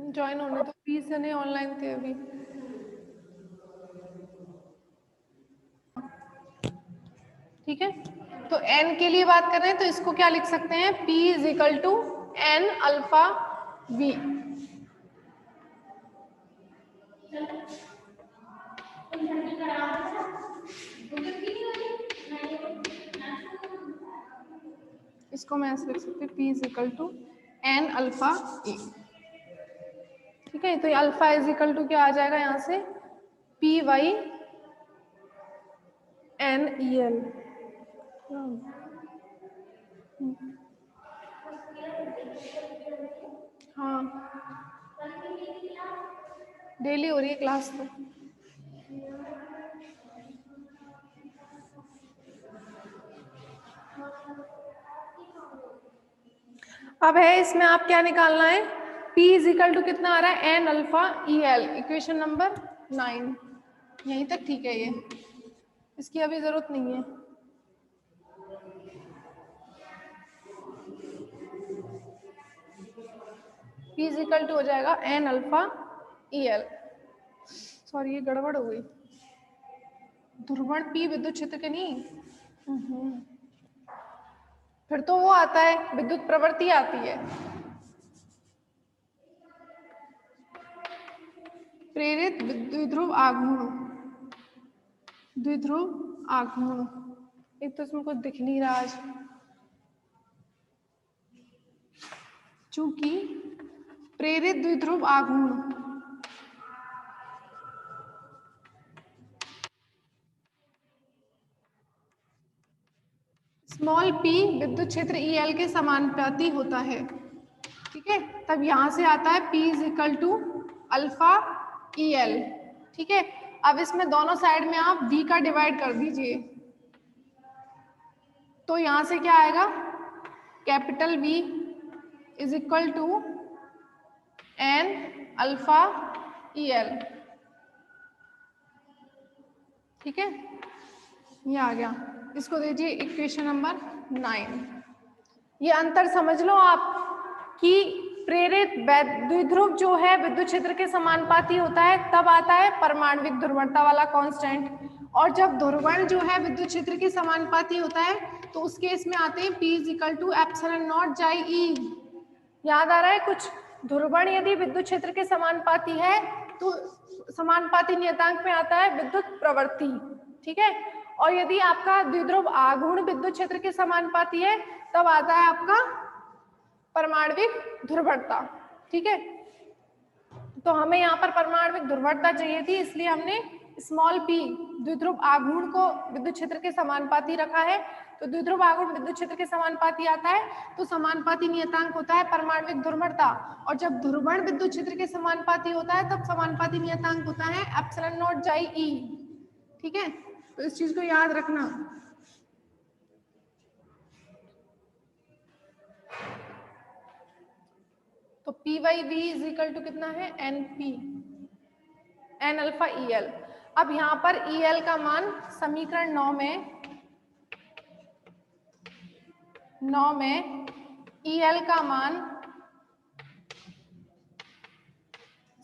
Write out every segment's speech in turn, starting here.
Join होने तो 20 जने ऑनलाइन थे अभी। ठीक है, तो n के लिए बात कर रहे हैं तो इसको क्या लिख सकते हैं, p is equal to n alpha v। इसको मैं ऐसे लिख सकती हूँ p is equal to n alpha e। ठीक है, तो ये अल्फा इज इक्वल टू क्या आ जाएगा यहाँ से, P Y N E L. हाँ, डेली हो रही है क्लास तो। अब है इसमें आप क्या निकालना है, P इज इक्वल टू कितना आ रहा है, N alpha E L, equation number 9। यहीं तक ठीक है, ये इसकी अभी जरूरत नहीं है। P इज इक्वल टू हो जाएगा N alpha E L. Sorry, ये गड़बड़ हो गई, ध्रुवण P विद्युत क्षेत्र के नहीं, फिर तो वो आता है, विद्युत प्रवृत्ति आती है। प्रेरित द्विध्रुव आघूर्ण, द्विध्रुव आघूर्ण, एक तो इसमें कुछ दिख नहीं रहा आज, चूंकि प्रेरित द्विध्रुव आघूर्ण स्मॉल p विद्युत क्षेत्र EL के समानुपाती होता है। ठीक है, तब यहां से आता है P is equal to alpha EL। ठीक है, अब इसमें दोनों साइड में आप V का डिवाइड कर दीजिए, तो यहां से क्या आएगा, capital V is equal to N alpha EL। ठीक है, ये आ गया, इसको दीजिए इक्वेशन नंबर 9। ये अंतर समझ लो आप कि प्रेरित द्विध्रुव जो है विद्युत क्षेत्र के समानुपाती होता है, तब आता है परमाणविक ध्रुवणता वाला कांस्टेंट, और जब ध्रुवण जो है विद्युत क्षेत्र के समानुपाती होता है तो उस केस में आते हैं P is equal to epsilon not chi E. याद आ रहा है कुछ, ध्रुवण यदि विद्युत क्षेत्र के समानुपाती है तो समानुपाती नियतांक में आता है विद्युत प्रवृत्ति। ठीक है, और यदि आपका द्विध्रुव आघूर्ण विद्युत क्षेत्र के समानुपाती है तब आता है आपका परमाणविक ध्रुवणता। ठीक है, तो हमें यहाँ पर परमाणविक ध्रुवणता चाहिए थी, इसलिए हमने स्मॉल p द्विध्रुव आघूर्ण को विद्युत क्षेत्र के समानुपाती रखा है। तो द्विध्रुव आघूर्ण विद्युत क्षेत्र के समानुपाती आता है तो समानुपाती नियतांक होता है परमाणविक ध्रुवणता, और जब ध्रुवण विद्युत क्षेत्र के समानुपाती होता है तब समानुपाती नियतांक होता है एप्सिलॉन नॉट जाई ई। ठीक है, तो इस चीज को याद रखना। तो P Y V is equal to कितना है, N P N alpha E L. अब यहां पर ई एल का मान समीकरण 9 में ई एल का मान,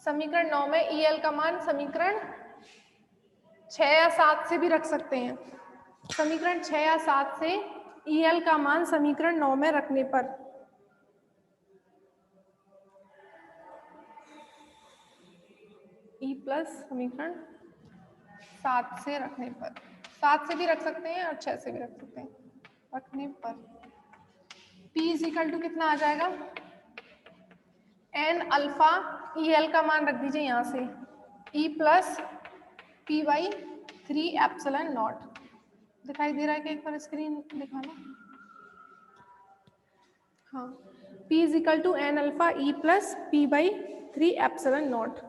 समीकरण 9 में ई एल का मान समीकरण 6 या 7 से भी रख सकते हैं। समीकरण 6 या 7 से ई एल का मान समीकरण 9 में रखने पर ई प्लस समीकरण 7 से रखने पर, 7 से भी रख सकते हैं और 6 से भी रख सकते हैं, रखने पर P इज इक्वल टू कितना आ जाएगा, एन अल्फा ई एल का मान रख दीजिए यहाँ से, E plus P Y 3 epsilon not. दिखाई दे रहा है कि एक बार स्क्रीन दिखाना, हाँ, P is equal to N alpha E plus P by 3 epsilon not.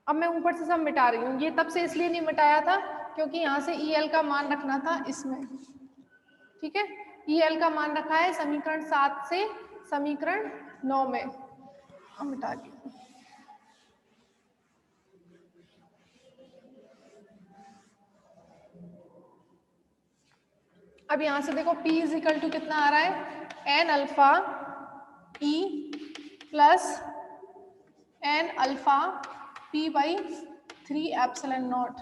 अब मैं ऊपर से सब मिटा रही हूँ, ये तब से इसलिए नहीं मिटाया था क्योंकि यहाँ से ई एल का मान रखना था इसमें। ठीक है, ई एल का मान रखा है समीकरण 7 से समीकरण 9 में, अब मिटा दिया। अब यहाँ से देखो P इज इक्वल टू कितना आ रहा है, N alpha E plus N alpha P by 3 epsilon not.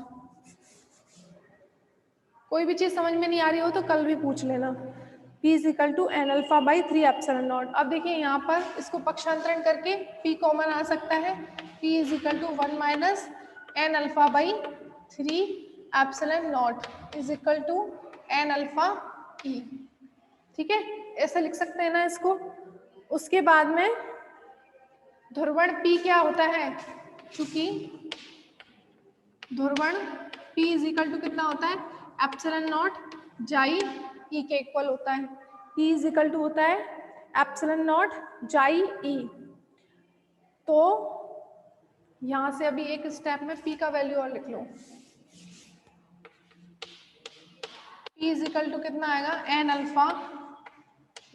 कोई भी चीज समझ में नहीं आ रही हो तो कल भी पूछ लेना। P is equal to N alpha by 3 epsilon not. अब देखिए यहाँ पर इसको पक्षांतरण करके P कॉमन आ सकता है। P is equal to 1 minus N alpha by 3 epsilon not is equal to N alpha E। ठीक है, ऐसे लिख सकते हैं ना इसको। उसके बाद में ध्रुवण P क्या होता है, क्योंकि ध्रुवण P इज इक्वल टू कितना होता है, एप्सिलॉन नॉट जाई E के इक्वल होता है। P इज इक्वल टू होता है एप्सिलॉन नॉट जाई E। तो यहां से अभी एक स्टेप में P का वैल्यू और लिख लो। P इज इक्वल टू कितना आएगा, N alpha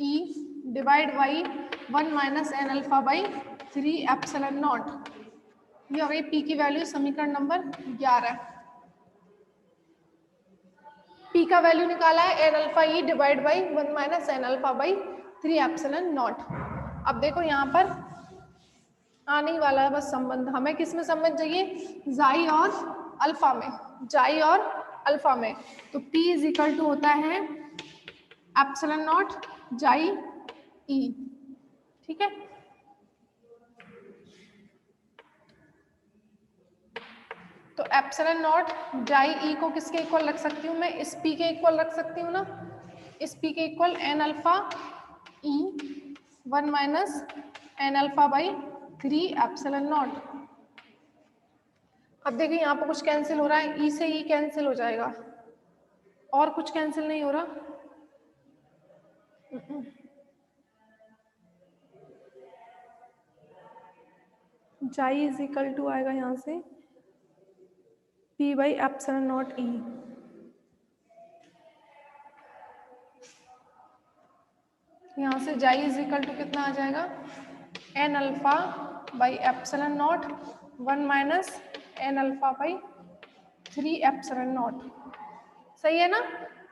E divide by 1 minus N alpha by 3 epsilon not. ये हो गई P की वैल्यू, समीकरण नंबर 11। P का वैल्यू निकाला है N alpha E divide by 1 minus N alpha by 3 epsilon not. अब देखो यहाँ पर आने ही वाला है बस संबंध। हमें किस में संबंध चाहिए, जाई और अल्फा में, जाई और अल्फा में। तो P इज इक्वल टू होता है एप्सिलॉन नॉट जाई E। ठीक है, तो एप्सिलॉन नॉट जाई E को किसके इक्वल रख सकती हूँ मैं, इस P के इक्वल रख सकती हूँ ना। इस P के equal N alpha E 1 minus N alpha by 3 epsilon not. अब देखिए यहाँ पर कुछ कैंसिल हो रहा है, E से E कैंसिल हो जाएगा, और कुछ कैंसिल नहीं हो रहा। जाई इज इक्वल टू आएगा यहाँ से P by epsilon not E। यहाँ से जाई इज इक्वल टू कितना आ जाएगा, N alpha by epsilon not 1 minus N alpha by 3 epsilon not. सही है ना।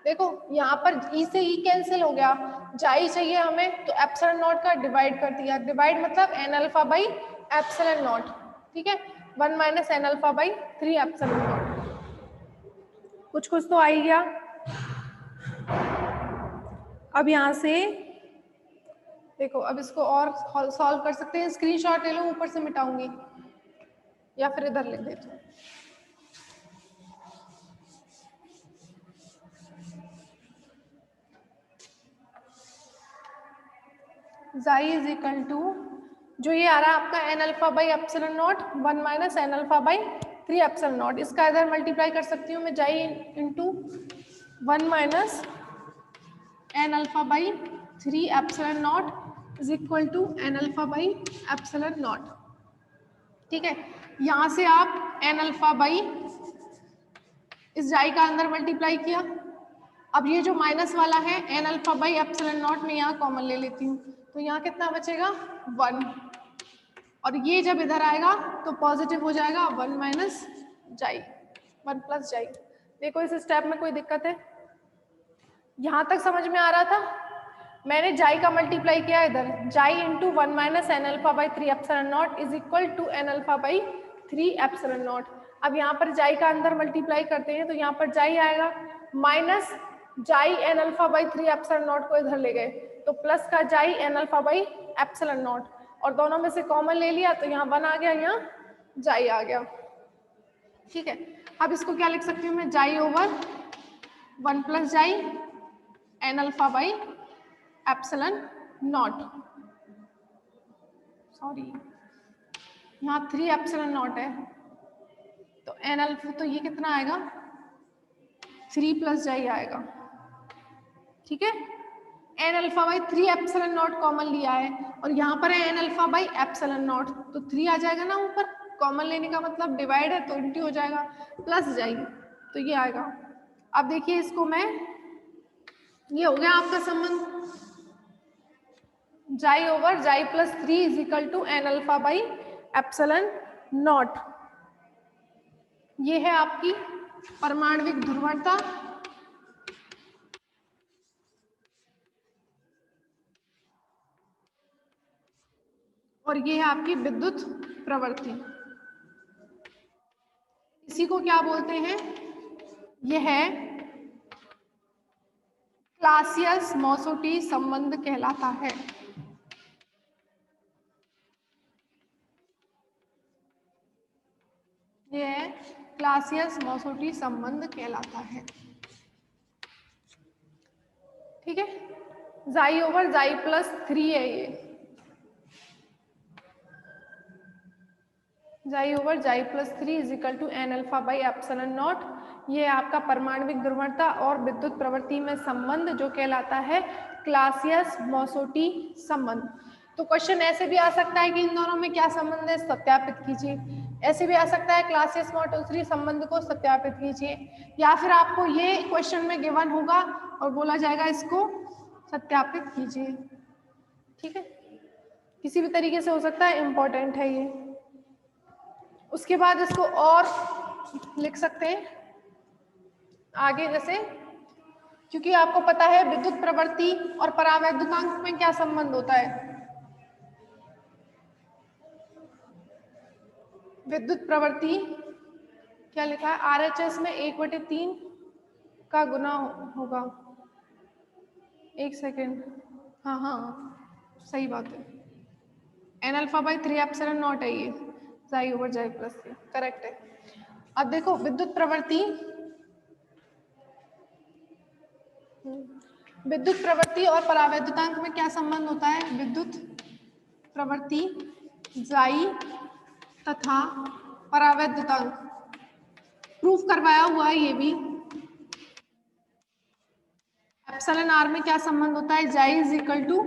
देखो यहाँ पर E से E कैंसिल हो गया, जाई चाहिए हमें, तो एप्सिलॉन नॉट का डिवाइड कर दिया। डिवाइड मतलब N alpha by epsilon not. ठीक है, 1 minus N alpha by 3 epsilon not. कुछ कुछ तो आ ही गया। अब यहाँ से देखो, अब इसको और सॉल्व कर सकते हैं। स्क्रीनशॉट ले लो, ऊपर से मिटाऊंगी या फिर इधर लिख देती हूँ। जाई इज इक्वल टू, जो ये आ रहा है आपका N alpha by epsilon not 1 minus N alpha by 3 epsilon not. इसका इधर मल्टीप्लाई कर सकती हूँ मैं, chi into 1 minus N alpha by 3 epsilon not is equal to N alpha by epsilon not. ठीक है, यहाँ से आप एन अल्फा बाई इस जाई का अंदर मल्टीप्लाई किया। अब ये जो माइनस वाला है N alpha by epsilon not में यहाँ कॉमन ले लेती हूँ, तो यहाँ कितना बचेगा 1, और ये जब इधर आएगा तो पॉजिटिव हो जाएगा 1 माइनस जाई, 1 प्लस जाई। देखो इस स्टेप में कोई दिक्कत है, यहाँ तक समझ में आ रहा था। मैंने जाई का मल्टीप्लाई किया इधर, chi into 1 minus N alpha by 3 epsilon not is equal to N alpha by 3 epsilon not. अब यहाँ पर जाई का अंदर मल्टीप्लाई करते हैं तो यहाँ पर जाई आएगा, minus chi N alpha by 3 epsilon not को इधर ले गए तो प्लस का chi N alpha by epsilon not, और दोनों में से कॉमन ले लिया तो यहाँ 1 आ गया, यहाँ जाई आ गया। ठीक है, अब इसको क्या लिख सकती हूँ मैं, chi over 1 plus chi N alpha by epsilon not, sorry यहाँ 3 एप्सिलॉन नॉट है, तो एन अल्फा, तो ये कितना आएगा 3 प्लस जाई आएगा। ठीक है, N alpha by 3 epsilon not common लिया है, और यहाँ पर है N alpha by epsilon not, तो 3 आ जाएगा ना ऊपर, कॉमन लेने का मतलब डिवाइड है तो इंटू हो जाएगा, प्लस जाई तो ये आएगा। अब देखिए इसको मैं, ये हो गया आपका संबंध, जाई ओवर जाई plus 3 is equal to N alpha by epsilon not. ये है आपकी परमाणविक ध्रुवणता। और ये है आपकी विद्युत प्रवृत्ति। इसी को क्या बोलते हैं? यह है क्लासियस-मॉसोटी संबंध कहलाता है। यह क्लासियस-मॉसोटी संबंध कहलाता है। ठीक है, जाई ओवर जाई प्लस 3 है ये, जाई ओवर जाई plus 3 is equal to N alpha by epsilon not. ये आपका परमाणविक ध्रुवणता और विद्युत प्रवृत्ति में संबंध जो कहलाता है क्लासियस-मॉसोटी संबंध। तो क्वेश्चन ऐसे भी आ सकता है कि इन दोनों में क्या संबंध है, सत्यापित कीजिए। ऐसे भी आ सकता है क्लासियस-मॉसोटी संबंध को सत्यापित कीजिए, या फिर आपको ये क्वेश्चन में गिवन होगा और बोला जाएगा इसको सत्यापित कीजिए। ठीक है, किसी भी तरीके से हो सकता है, इंपॉर्टेंट है ये। उसके बाद इसको और लिख सकते हैं आगे, जैसे क्योंकि आपको पता है विद्युत प्रवृत्ति और परावैद्युतांक में क्या संबंध होता है। विद्युत प्रवृत्ति क्या लिखा है, RHS में 1/3 का गुना होगा। एक सेकेंड, हाँ हाँ सही बात है, N alpha by 3 epsilon not है ये, जाई ओवर जाई प्लस 3, करेक्ट है। अब देखो विद्युत प्रवृत्ति, विद्युत प्रवृत्ति और परावैद्युतांक में क्या संबंध होता है। विद्युत प्रवृत्ति जाई तथा परावैद्युतांक प्रूफ करवाया हुआ है ये भी। एप्सिलॉन आर में क्या संबंध होता है, chi is equal to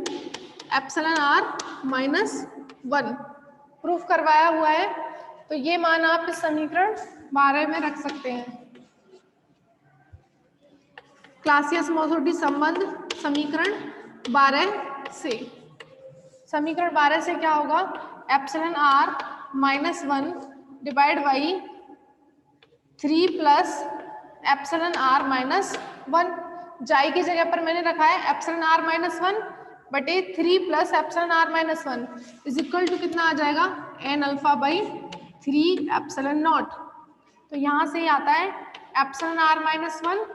epsilon R minus 1, proof करवाया हुआ है। तो ये मान आप इस समीकरण 12 में रख सकते हैं। क्लासियस-मॉसोटी संबंध समीकरण 12 से, समीकरण 12 से क्या होगा, epsilon R minus 1 divide by 3 plus epsilon R minus 1। Chi की जगह पर मैंने रखा है एप्सिलॉन आर माइनस 1 बटे 3 plus epsilon R minus 1 is equal to कितना आ जाएगा, N alpha by 3 epsilon not. तो यहाँ से ही आता है एप्सिलॉन आर माइनस 1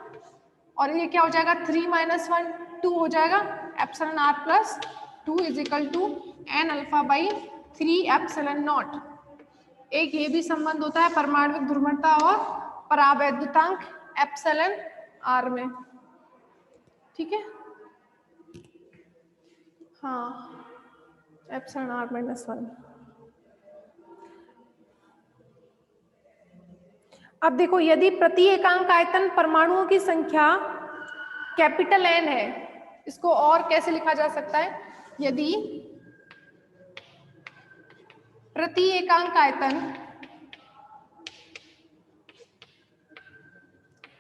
और ये क्या हो जाएगा, 3 माइनस 1 2 हो जाएगा, epsilon R plus 2 is equal to N alpha by 3 epsilon not. एक ये भी संबंध होता है परमाणविक ध्रुवणता और परावैद्युतांक एप्सिलॉन आर में। ठीक है, हाँ एप्सिलॉन आर माइनस 1। अब देखो यदि प्रति एकांक आयतन परमाणुओं की संख्या कैपिटल एन है, इसको और कैसे लिखा जा सकता है, यदि प्रति एकांक आयतन,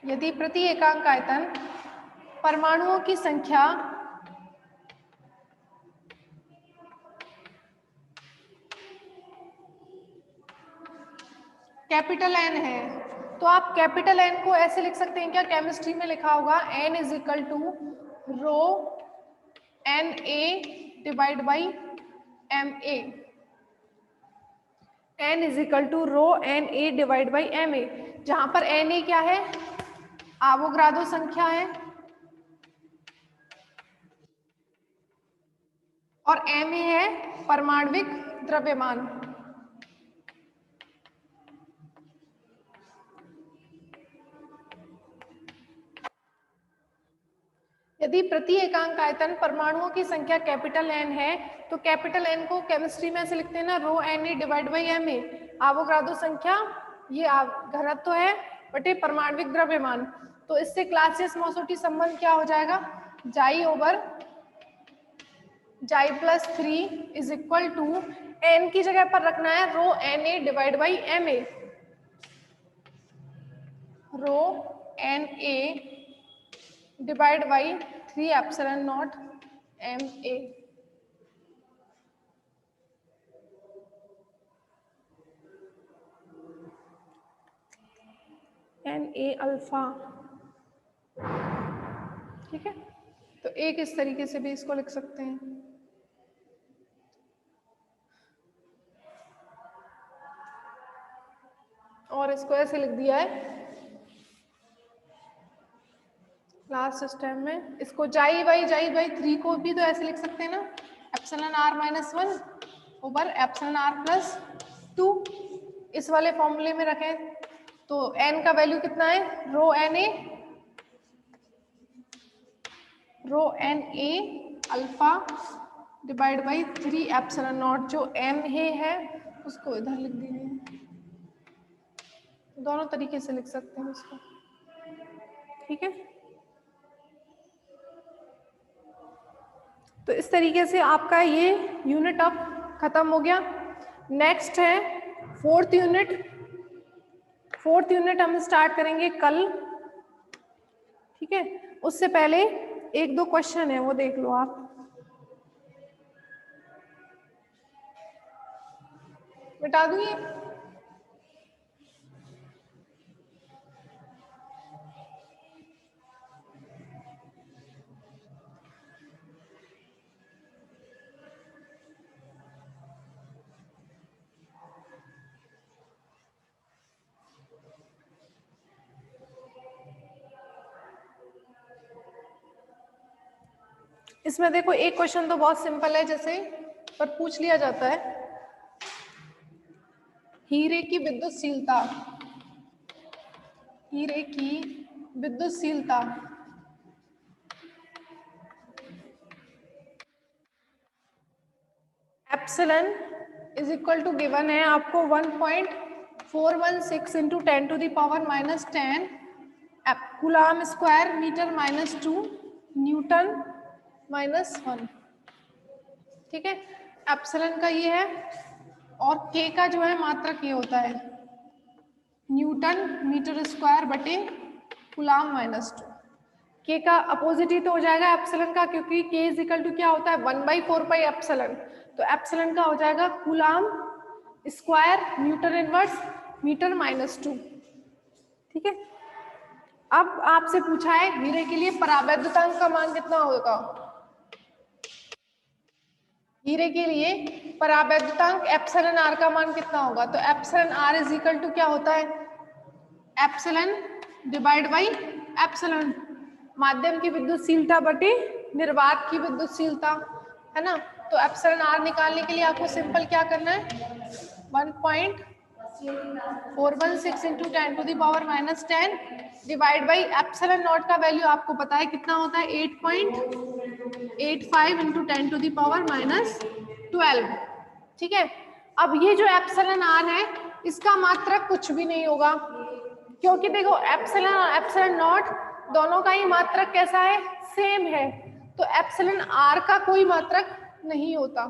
यदि प्रति एकांक आयतन परमाणुओं की संख्या कैपिटल एन है, तो आप कैपिटल एन को ऐसे लिख सकते हैं क्या, केमिस्ट्री में लिखा होगा N is equal to rho N A divide by M A, N is equal to rho N A divide by M A, जहां पर एन ए क्या है, आवोगाद्रो संख्या है और एम ए है परमाणविक द्रव्यमान। यदि प्रति एकांक आयतन परमाणुओं की संख्या कैपिटल एन है, तो कैपिटल एन को केमिस्ट्री में ऐसे लिखते हैं ना, rho N A divide by M A, Avogadro संख्या ये घनत्व है बटे परमाणविक द्रव्यमान। तो इससे क्लासियस-मॉसोटी संबंध क्या हो जाएगा, जाई ओवर जाई plus 3 is equal to, N की जगह पर रखना है rho N A divide by M A, rho N A divide by 3 epsilon naught M A. N A alpha, ठीक है, तो एक इस तरीके से भी इसको लिख सकते हैं। और इसको ऐसे लिख दिया है लास्ट स्टेप में। इसको जाई बाई 3 को भी तो ऐसे लिख सकते हैं ना, एप्सिलॉन r माइनस 1 ऊपर एप्सिलॉन r प्लस 2। इस वाले फॉर्मूले में रखें तो n का वैल्यू कितना है, rho N A alpha divide by 3 epsilon naught, जो m है उसको इधर लिख दीजिए। दोनों तरीके से लिख सकते हैं उसको, ठीक है। तो इस तरीके से आपका ये यूनिट अब खत्म हो गया। नेक्स्ट है फोर्थ यूनिट। फोर्थ यूनिट हम स्टार्ट करेंगे कल, ठीक है। उससे पहले एक दो क्वेश्चन है वो देख लो आप। मिटा दूं ये? इसमें देखो एक क्वेश्चन तो बहुत सिंपल है, जैसे पर पूछ लिया जाता है, हीरे की विद्युतशीलता, हीरे की विद्युतशीलता epsilon is equal to given है आपको 1.416 into 10 to the power minus 10 coulomb square metre minus 2 newton minus 1, ठीक है। एप्सिलॉन का ये है, और के का जो है मात्रक ये होता है न्यूटन मीटर स्क्वायर बटे कूलाम माइनस 2। के का अपोजिट ही तो हो जाएगा एप्सिलॉन का, क्योंकि के इज इक्वल टू क्या होता है 1/4 पाई एप्सिलॉन, तो एप्सिलॉन का हो जाएगा coulomb square newton inverse metre minus 2, ठीक है। अब आपसे पूछा है हीरे के लिए परावैद्युतांक का मान कितना होगा। हीरे के लिए परावैद्युतांक एप्सिलॉन आर का मान कितना होगा, तो epsilon are is equal to क्या होता है, एप्सिलॉन डिवाइड बाई एप्सिलॉन, माध्यम की विद्युतशीलता बटे निर्वात की विद्युतशीलता, है ना। तो एप्सिलॉन आर निकालने के लिए आपको सिंपल क्या करना है, 1.416 into 10 to the power minus 10 divide by epsilon naught का वैल्यू आपको पता है कितना होता है 8.85 into 10 to the power minus 12, ठीक है। अब ये जो एप्सिलॉन आर है इसका मात्रक कुछ भी नहीं होगा, क्योंकि देखो एप्सिलॉन नॉट दोनों का ही मात्रक कैसा है, सेम है, तो एप्सिलॉन आर का कोई मात्रक नहीं होता।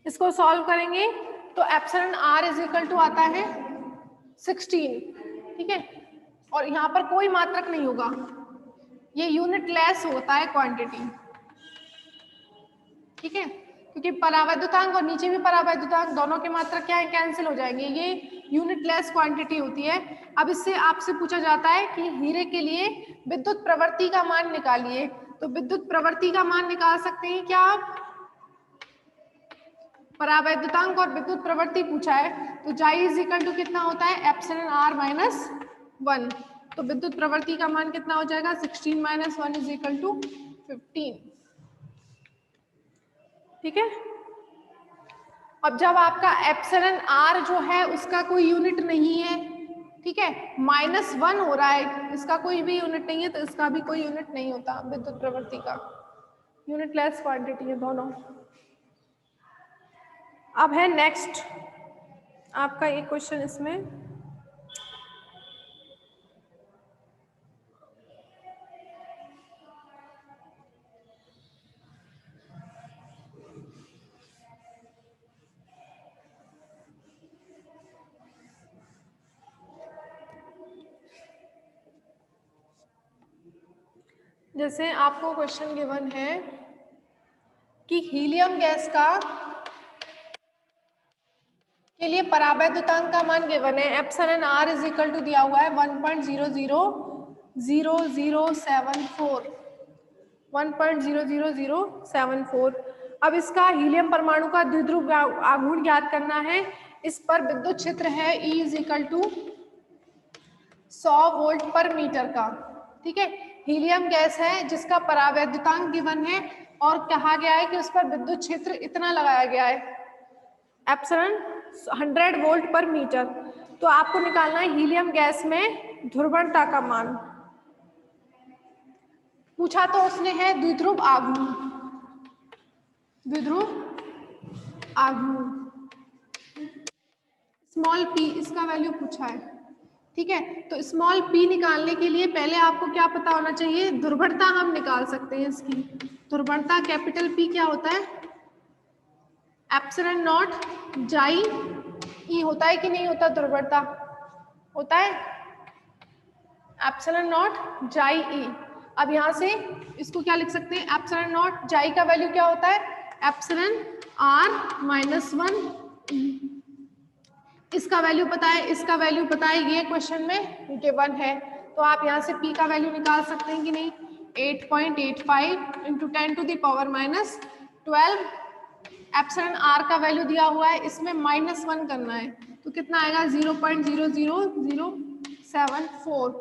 इसको सॉल्व करेंगे तो epsilon are is equal to आता है 16, ठीक है, और यहाँ पर कोई मात्रक नहीं होगा, ये यूनिट लेस होता है क्वांटिटी, ठीक है, क्योंकि परावैद्युतांक और नीचे भी परावैद्युतांक दोनों के मात्रक क्या है, कैंसिल हो जाएंगे, ये यूनिट लेस क्वांटिटी होती है। अब इससे आपसे पूछा जाता है कि हीरे के लिए विद्युत प्रवृत्ति का मान निकालिए, तो विद्युत प्रवृत्ति का मान निकाल सकते हैं क्या आप, परावैद्युतांक और विद्युत प्रवृत्ति पूछा है, तो जाई इज इक्वल टू कितना होता है एप्सिलॉन आर माइनस 1, तो विद्युत प्रवृत्ति का मान कितना हो जाएगा 16 माइनस 1 इज इक्वल टू 15, ठीक है। अब जब आपका एप्सिलॉन आर जो है उसका कोई यूनिट नहीं है, ठीक है, -1 हो रहा है, इसका कोई भी यूनिट नहीं है, तो इसका भी कोई यूनिट नहीं होता विद्युत प्रवृत्ति का, यूनिट लेस क्वांटिटी है दोनों। अब है नेक्स्ट आपका एक क्वेश्चन, इसमें जैसे आपको क्वेश्चन गिवन है कि हीलियम गैस का के लिए परावैद्युतांक का मान गिवन है, epsilon are is equal to दिया हुआ है 1.00074। अब इसका हीलियम परमाणु का द्विध्रुव आघूर्ण ज्ञात करना है, इस पर विद्युत क्षेत्र है E is equal to 100 volt per metre का। ठीक है, हीलियम गैस है जिसका परावैद्युतांक गिवन है और कहा गया है कि उस पर विद्युत क्षेत्र इतना लगाया गया है एप्सिलॉन 100 वोल्ट पर मीटर। तो आपको निकालना है हीलियम गैस में ध्रुवणता का मान। पूछा तो उसने है द्विध्रुव आघूर्ण, द्विध्रुव आघूर्ण स्मॉल p, इसका वैल्यू पूछा है। ठीक है, तो स्मॉल p निकालने के लिए पहले आपको क्या पता होना चाहिए, ध्रुवणता हम निकाल सकते हैं इसकी। ध्रुवणता कैपिटल P क्या होता है, एप्सिलॉन नॉट जाई E होता है कि नहीं होता, ध्रुवणता होता है एप्सिलॉन नॉट जाई E। अब यहाँ से इसको क्या लिख सकते हैं, एप्सिलॉन नॉट जाई का वैल्यू क्या होता है, एप्सिलॉन r-1 इसका वैल्यू पता है, इसका वैल्यू पता है, ये क्वेश्चन में गिवन है। तो आप यहाँ से P का वैल्यू निकाल सकते हैं कि नहीं, 8.85 into 10 to the power -12। Epsilon r का वैल्यू दिया हुआ है, इसमें -1 करना है तो कितना आएगा 0.00074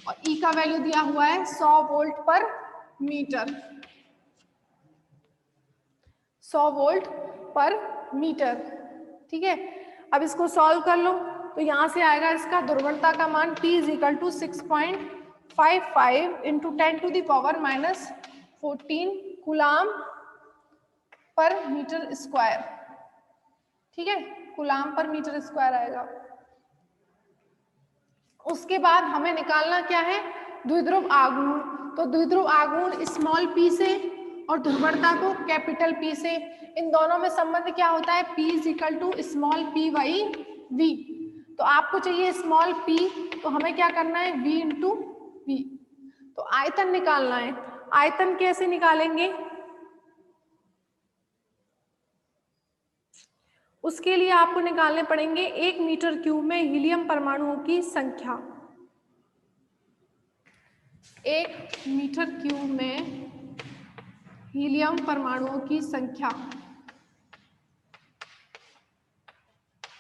और E का वैल्यू दिया हुआ है 100 volt per metre, 100 volt per metre. ठीक है, अब इसको सॉल्व कर लो तो यहाँ से आएगा इसका ध्रुवणता का मान P is equal to 6.55 into 10 to the power -14 coulomb per metre square. ठीक है, कूलाम पर मीटर स्क्वायर आएगा। उसके बाद हमें निकालना क्या है, द्विध्रुव आघूर्ण। तो द्विध्रुव आघूर्ण स्मॉल p से और ध्रुवणता को कैपिटल P से, इन दोनों में संबंध क्या होता है, P is equal to small p by v। तो आपको चाहिए स्मॉल p, तो हमें क्या करना है v इंटू v। तो आयतन निकालना है, आयतन कैसे निकालेंगे, उसके लिए आपको निकालने पड़ेंगे 1 मीटर क्यूब में हीलियम परमाणुओं की संख्या। 1 मीटर क्यूब में हीलियम परमाणुओं की संख्या,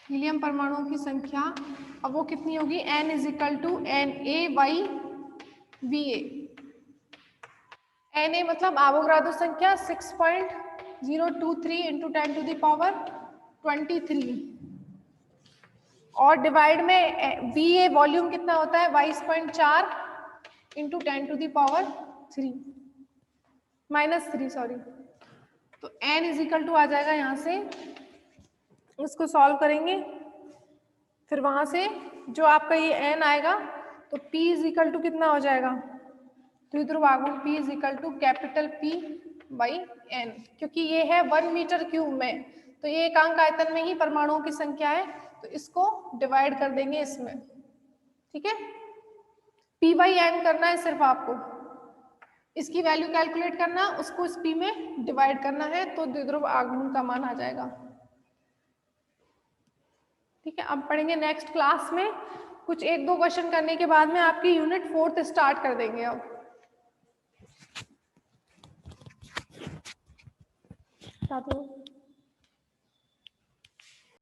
हीलियम परमाणुओं की संख्या अब वो कितनी होगी, n is equal to Na/Va। Na मतलब आवोगाद्रो संख्या 6.023 इंटू 10 टू द पावर 23 और डिवाइड में Va वॉल्यूम कितना होता है 22.4 into 10 to the power -3 sorry. तो n इज इक्वल टू आ जाएगा, यहाँ से इसको सॉल्व करेंगे फिर वहां से जो आपका ये n आएगा तो P इज इक्वल टू कितना हो जाएगा, द्विध्रुव आघूर्ण P is equal to capital P by n, क्योंकि ये है 1 मीटर क्यूब में तो ये एकांक आयतन में ही परमाणुओं की संख्या है तो इसको डिवाइड कर देंगे इसमें। ठीक है, P बाई n करना है सिर्फ आपको, इसकी वैल्यू कैलकुलेट करना, उसको इस P में डिवाइड करना है तो द्विध्रुव आघूर्ण का मान आ जाएगा। ठीक है, अब पढ़ेंगे नेक्स्ट क्लास में, कुछ 1-2 क्वेश्चन करने के बाद में आपकी यूनिट 4th स्टार्ट कर देंगे। अब